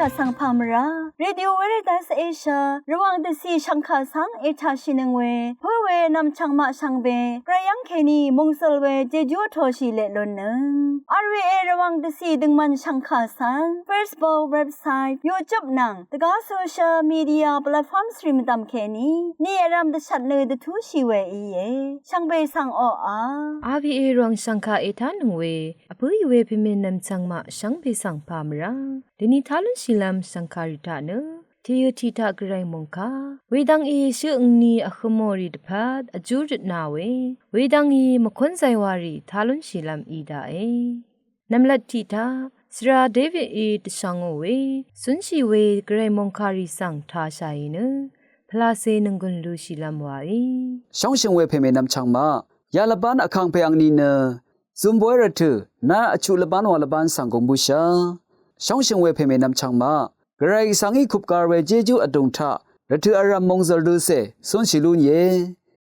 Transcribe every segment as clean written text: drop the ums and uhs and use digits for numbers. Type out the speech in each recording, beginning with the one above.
กะสังพามราเรดิโอเวเรตัสเอเชียระวังเดซีชังคาสังเอชาชินึงเวเพื่อเวนำชังมาชังเบกระยังเคนีมงสลเวเจจูโทชิเลลนนึงอาร์วีเอระวังเดซีดึงมันชังคาสัง Facebook เว็บไซต์ YouTube นังตะกาโซเชียลมีเดียแพลตฟอร์มสตรีมตามเคนีนี่รำเดชัดเลยเดทูชีเวอีเยชังเบสังอRVA รองสังคาเอทานงเวอปุยเวพิเมนำจังมาชังเบสังพามราเดนิทาลุชิลัมสังคาริตาเนทียทีทากรายมงคาเวดังอีชื่อนีอคโมริดพัดอจูริตนาเวดังอีมคนไซวารีทาลุชิลัมอีดานำลัดทีทาสราเดวิดตชังเวสุนชีเวกรายมงคาริสังทาชัยเนพลาเซนึงกุนลูชิลัมวาช่องเชิงเวเพเมนำชังมายาลบานอคังเปอังนีเนซุมบวยระเถนาอชุลบานวาลบานสังกงบุชาช่องเชิงเวเพเมนำชังมากรายสังอีคุบการเวเจจูอดงทาระเถอารามมงซลดูเซสุนชิลุนเย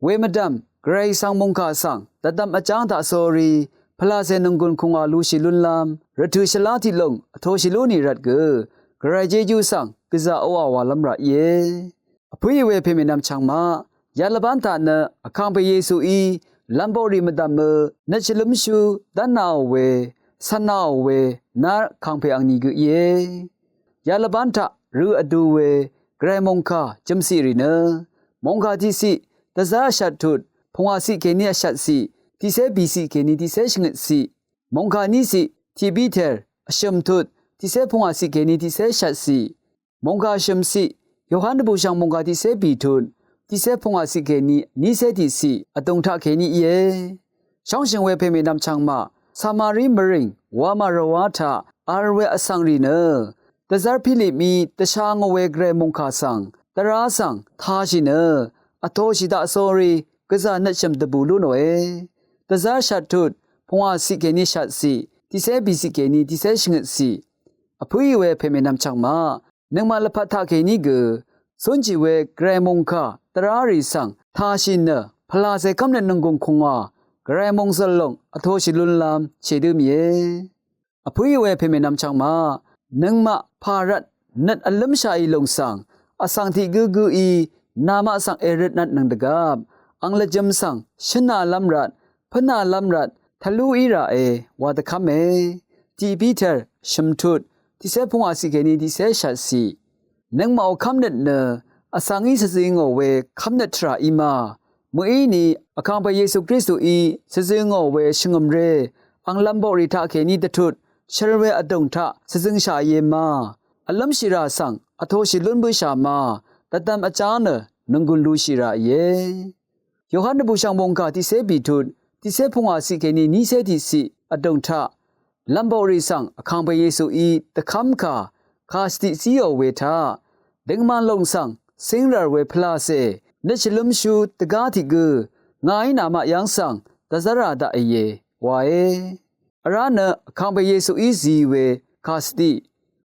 เวมดัมกรายสังมงคาสังตะดัมอาจารย์ตาโซรีพลาเซนึงกุนคงอาลูชิลุนลามระเถชลาติลงอโทชิลุนีรัดเกกรายเจจูสังกิซาอวาวาลัมระเยอพุยเวเพเมนำชังมายาลบานตาเนอคังเปเยซูอีลัมโบริมดัมนัชลุมชูดานาวเวสนาวเวนาคังเปอังนีกเยยาลบันทะรูอดูเวไกรมงคาจัมซีรีเนมงคาที่สิตะซาชัดทุดพงอาสิเกเนียชัดสิที่เซบีสิเกนีที่เซชงดสิมงคานี้สิที่บีเทอร์อชมทุดที่เซพงอาสิเกนีที่เซชัดสิมงคาชมสิโยฮันดบูชังมงคาที่เซบีทุดที่เซพงอาสิเกนีนี้เซที่สิอตงทะเกนีเยช่องเชิงเวเพเมนำชังมาสามาริมริงวามารวาทาอาร์เวอสังรีเนตะซาร์พิลิมีตะชางเวเกรมงคาสังตะราสังทาชิเนอโทชิตาโซรีกะซานัชมตะบูลุโนเอตะซาชัดทุดพงอาสิเกนิชัดสิติเซบิสิเกนิติเซชงดสิอพุยเวเพเมนำชังมานึงมาละพัทธาเกนิเกสุนจิเวเกรมงคาตะราริสังทาชิเนพลาเซคัมเนนึงกงคงอาเกรมงซลงอโทชิลุนลามเชดุมเยอพุยเวเพเมนำชังมานังมาพารัดนัดอัลลัมชาอีลงสังอสังที่กูอีนามาสังเอริดนัดนังดกาบอังละจำสังชนะลัมรัดพนาลัมรัดทะลุอีราเอวาตะคัมเมทีปีเตอร์ชมทุดที่เซพงอาสิเกนีที่เซชัดสีนังมาเอาคำนัดเนอสังอีสซิงโอเวคำนัดทราอีมาเมื่อนี้อคังไปเยซูคริสต์อีสซิงโอเวชงมเรอังลัมบริทาเกนีตะทุดชรเวอดงทะสซึงชาเยมาอัลลัมชิราสังอโทชิลุนบุชามาตะตัมอาจารย์นงกุลลูชิราเยโยฮันนบุชังมงคาที่เซบีทุดที่เซพงอาสิเกนีนิเซติสิอดงทะลัมโบริสังอคังไปเยซูอีตะคัมคาคาสติซิโอเวทาดึงมันลงสังสิงราเวพลาเซเนชลุมชูตะกาติกืองายนามายังสังตะซาราดาเอวาเออารานะคังเปเยซูอีซีเวคาสติ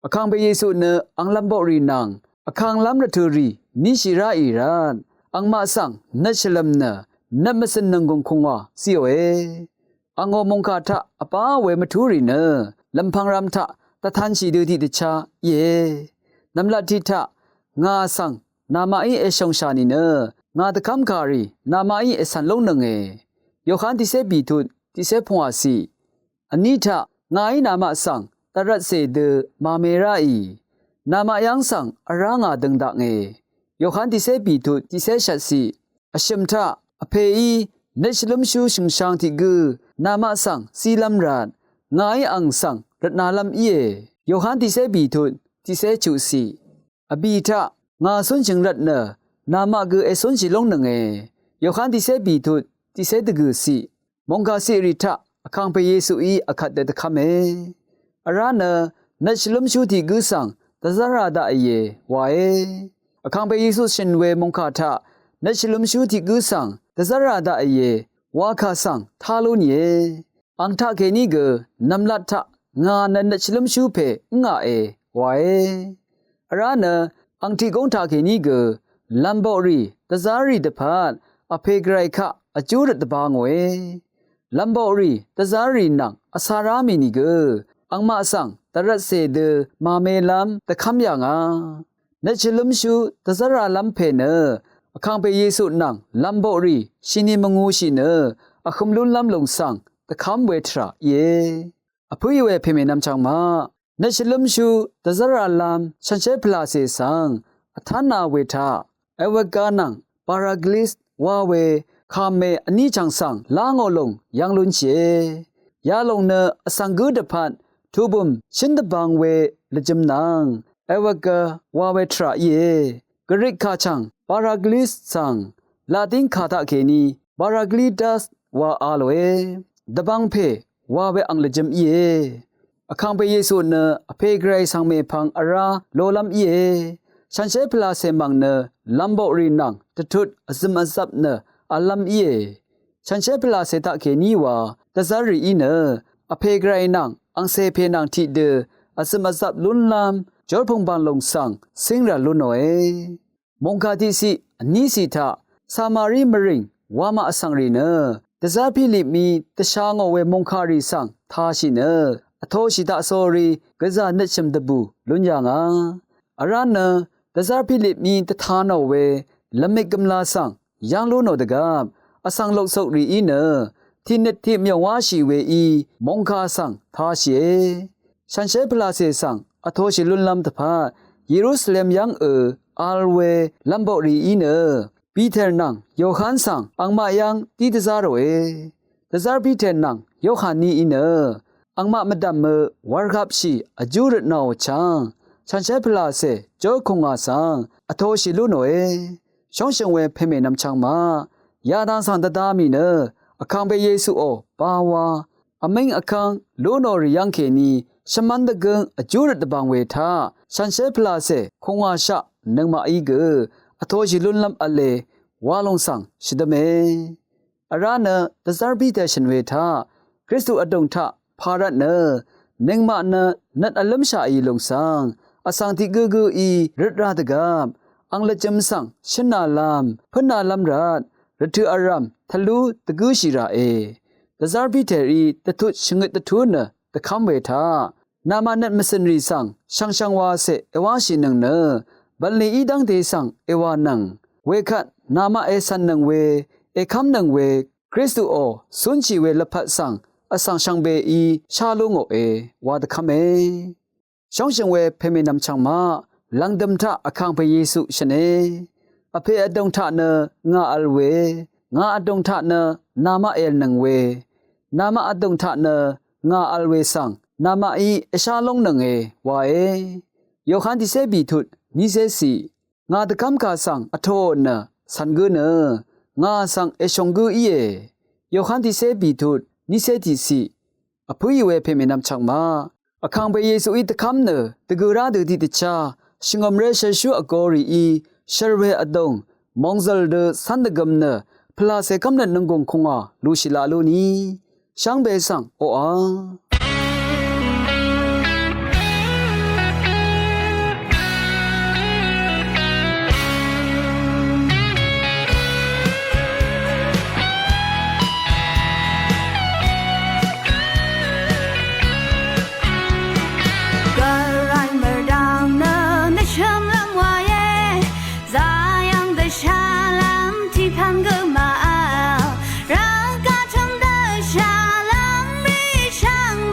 อคังเปเยซูเนอังลัมโบรีนังอคังลัมระทูรีนิชิราอีรานอังมาสังนัชลัมเนนัมมสนังกงคงวาซีโอเออังโอมงคาทะอปาเวมทูรีเนลัมพังรัมทะตะทันชีดูติตะชาเยนัมลัดทิทะงาสังนามาอีเอชงชานีเนงาตะคัมคารีนามาอีเอสันลงนงเอโยคันติเซบีทุดติเซพงอาซีอันนี้ถ้างายนามาสังตรัสเสดมาเมราอีนามายังสังอรางาดังดังเอโยคันติเซบีทุติเซชัดสีอชิมทะอเพอีเนชลุมชูชิงช่างที่กูนามาสังซีลัมรัดงายอังสังรัตนาลัมเอโยคันติเซบีทุติเซจูสีอบีทะงาสุนชิงรัตเนนามากูเอสุนชิลงหนึ่งโยคันติเซบีทุติเซตกูสีมงกาสิริทะอคังไปเยซูอีอคัดเดตคัมเออารานะนัชลุมชูติกุสังตะซาราดาเอวาเออคังไปเยซูชินเวมงคาทะนัชลุมชูติกุสังตะซาราดาเอวาคาสังทาลุนเยอังทะเกนีเกนัมลัดทะงานันนัชลุมชูเพงาเอวาเออารานะอังทิกงทะเกนีเกลัมโบรีตะซารีตะพาดอเพไกรคะอจูรตะบางเวลัมโบรีตะซารีนังอสารามินิเก อังมาสังตรัสเสดมาเมลัมตะคำอย่างนัชลุมชูตะซาราลัมเพเนอคังเปเยซูนังลัมโบรีชินิมงูชิเนอคุมลุนลัมลงสังตะคำเวทราเยอพุยเวเพเมนัมจังมานัชลุมชูตะซาราลัมชันเชพลาเสสังอธานาเวทาเอวกานังปารากลิสวาเวคาเมอนิจังสังลางอลงยังลุนเชยาลงเนอสังกุดพันทุบุมชินดบังเวลจำนางเอวกาวาเวทราเยกริกาชังปารากลิสสังลาตินคาตะเคนีปารากลิดัสวาอาโลเอดบังเพวาเวอังลจำเยอคังเปเยซูเนอเพไกรสังเมพังอาราโลลัมเยฉันเชพลาเซมังเนลัมโบรีนังตะทุดอซึมอซับเนอาลัมเยฉันเชพลาเซตะเคนีวาตะซารีอีเนอเพไกรนังอังเซเพนังทิเดอซึมอซับลุนลัมจอร์พงบันลงสังสิงราลุนโอเอมงคาติสิอนิสิทาสามารีมริงวามาอสังรีเนตะซาพิลิมีตะชางอเวมงคารีสังทาชิเนอโทชิตาโซรีกะซาเนชิมดบูลุนยางอาราเนตะซาพิลิมีตะทานอเวละเมกกำลาสังยังลุนโอดกามอสังลกสุรีอีเนที่เนที่เมียววาชีเวอีมงคาสังทาเชฉันเชพลาเสสังอโทชิลุนลัมตะพาเยรูซาเล็มยังอาลเวลัมโบรีอีเนปีเทอร์นังโยฮันสังอังมายังตีตะซาโรเอตะซาปีเทอร์นังโยฮันนีอีเนอังมามะดัมเมวาร์คับชีอจูรนาวชังฉันเชพลาเสโจคงอาสังอโทชิลุนโอเอช่องเชงเวเพเมนัมชังมายาดานสังตะดามีเนอคังเปเยซูโอปาวาอเมงอคังลุนโอริยังเคนีชมันดะกึงอจูรตะบังเวทาฉันเชพลาเสคงอาชะนังมาอีเกอโทชิลุนลัมอเลวาลงสังชิดเมอารานะตะซาร์บีเตชันเวทาคริสตุอดงทะภารัตเนนังมานะนัดอลัมชาอีลงสังอสังติกึกอีรัตราตะกามอังละจำสังชนาลามพนาลัมรัตรัตุอารัมทะลุตะกุชิราเอตะซาร์บีเตรีตะทุชงึตะทุนตะคัมเวทานามานัดมสนรีสังชังชังวาเสเอวาชินังเนบัลลีอีดังเดสังเอวานังเวคัดนามาเอสันนังเวเอคัมนังเวคริสตุโอสุนชีเวละพัดสังอสังชังเบอีชาลุงโอเอวาตะคัมเอช่องเชงเวเพเมนัมชังมาลังดำทะอคังพระเยซูชเนอเพอดงทะเนงาอัลเวงาอดงทะเนนามาเอลนังเวนามาอดงทะเนงาอัลเวสังนามาอีเอชาลงนังเอวาเอโยฮันติเซบีทุดนิเซสีงาตะคัมกาสังอโทเนสันกุเนงาสังเอชงกุอีเอโยฮันติเซบีทุดนิเซติสีอพุยเวเพเมนัมชังมาอคังเปเยซูอีตะคัมเนตะกุราดติติชาชิงอมเรชชูอกอรีอีชรเวอดงมองซัลเดสันดกัมเนพลาเซคัมเนนงกงคงอาลูชิลาลูนีช่างเบสังโออา让歌唱的沙浪比唱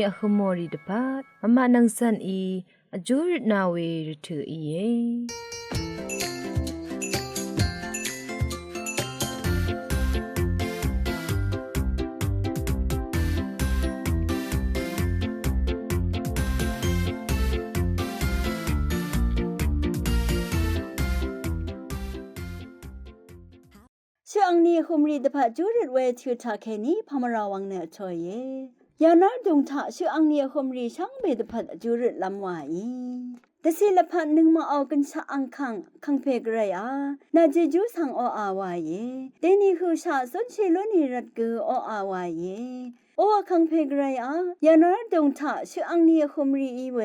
อะขโมรีตะพัดมะมะนังสันอีอจูรินาเวรถืออีเยชื่ออังนี้คุมรีดพะจูริเวทิวทาแค่นี้พามราวังเนชอยเยยานาดงทะชื่ออังนี้คุมรีช่างเบดพะจูริลำวายแต่สิละพันหนึ่งมาเอากันชะอังคังเพกไรนาเจจูสังออาวายเดนี่คือชาสนเชลนีรัดกือออาวายโอคังเพกไรยานาดงทะชื่ออังนี้คุมรีอีเว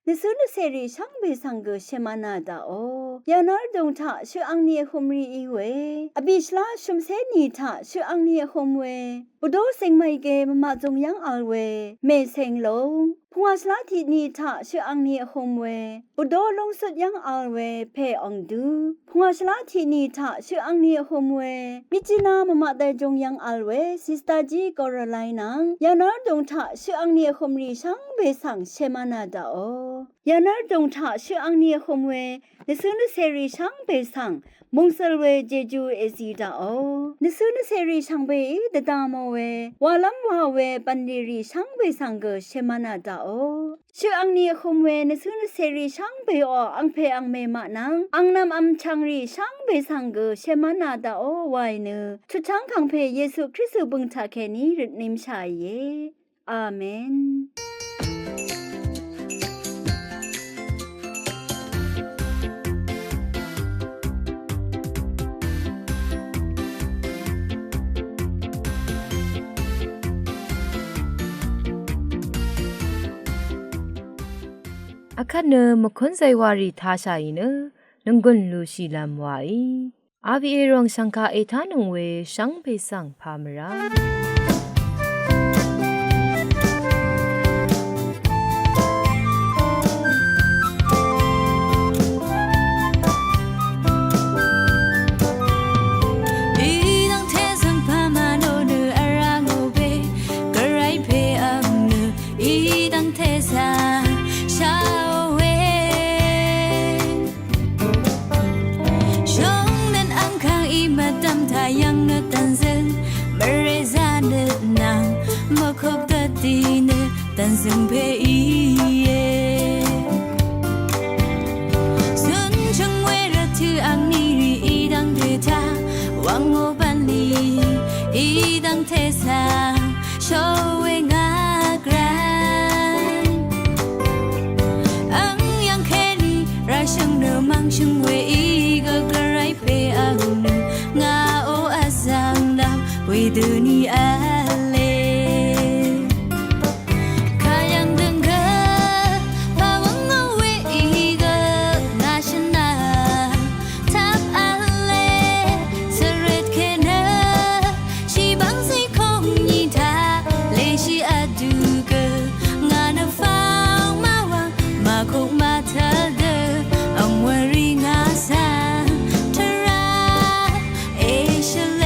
นิสุนเสรีช่างเบสังกือเชมานาดาโอยานาดงทะชื่ออังนี้คุมรีอีเวอบิชลาชุมเสนีทะชื่ออังนี้คุมเวปุโดเซงไมเกมมาจงยังอัลเวเมเซงลงพวสลาทีนีทะชื่ออังนี้คุมเวปุโดลงสุดยังอัลเวเพอองดูพวสลาทีนีทะชื่ออังนี้คุมเวมิจินามมาแต่จงยังอัลเวซิสตาจีกอรไลนังยานาดงทะชื่ออังนี้คุมรีช่างเบสังเชมานาดาโอยานาดงทะชื่ออังนี้คุมเวนิสุนเสรีช่างเบสังมงสลเวเจจูเอซีดาโอนิสุนเสรีช่างเบดดามเววาลัมวาเวปันดิรีช่างเบสังเกเชมานาดาโอชื่ออังนี้คุมเวนิสุนเสรีช่างเบออังเพอังเมมานังอังนำอัมชังรีช่างเบสังเกเชมานาดาโอไวเนชุดช่างคังเพเยซูคริสต์บุงทาแค่นี้ริดนิมชายเยอาเมนอะคันเนมะခွန်းไซวารีทาชายิเนนงกุนลูชีลามวาอีอาบีเอรองสังคาเอทานงเวชังเปสังพามรายังเนตันซึงเมเรซาเนนางมะคบตะตีเนตันซึงเพอีเยสุนชังเวรทืออังนีรีอีดังเดทาวังโอบันลีอีดังเทสาโชเวงากรานอังยังแค่นี้ราชังเนมังชังเวอีก็กระไรเพอังเนงา为的你爱嘞，看样等个，把我我为一个那是那，他爱嘞，是热看呢，西帮谁空你他，雷西阿杜个，我那放马王马空马他的，昂我里我啥，他让爱是嘞。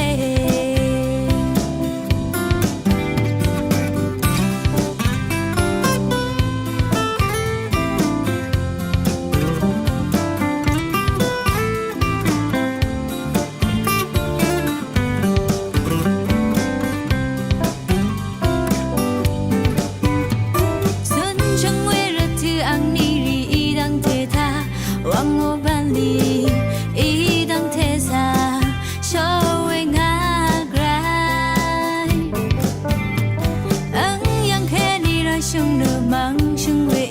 梦，生为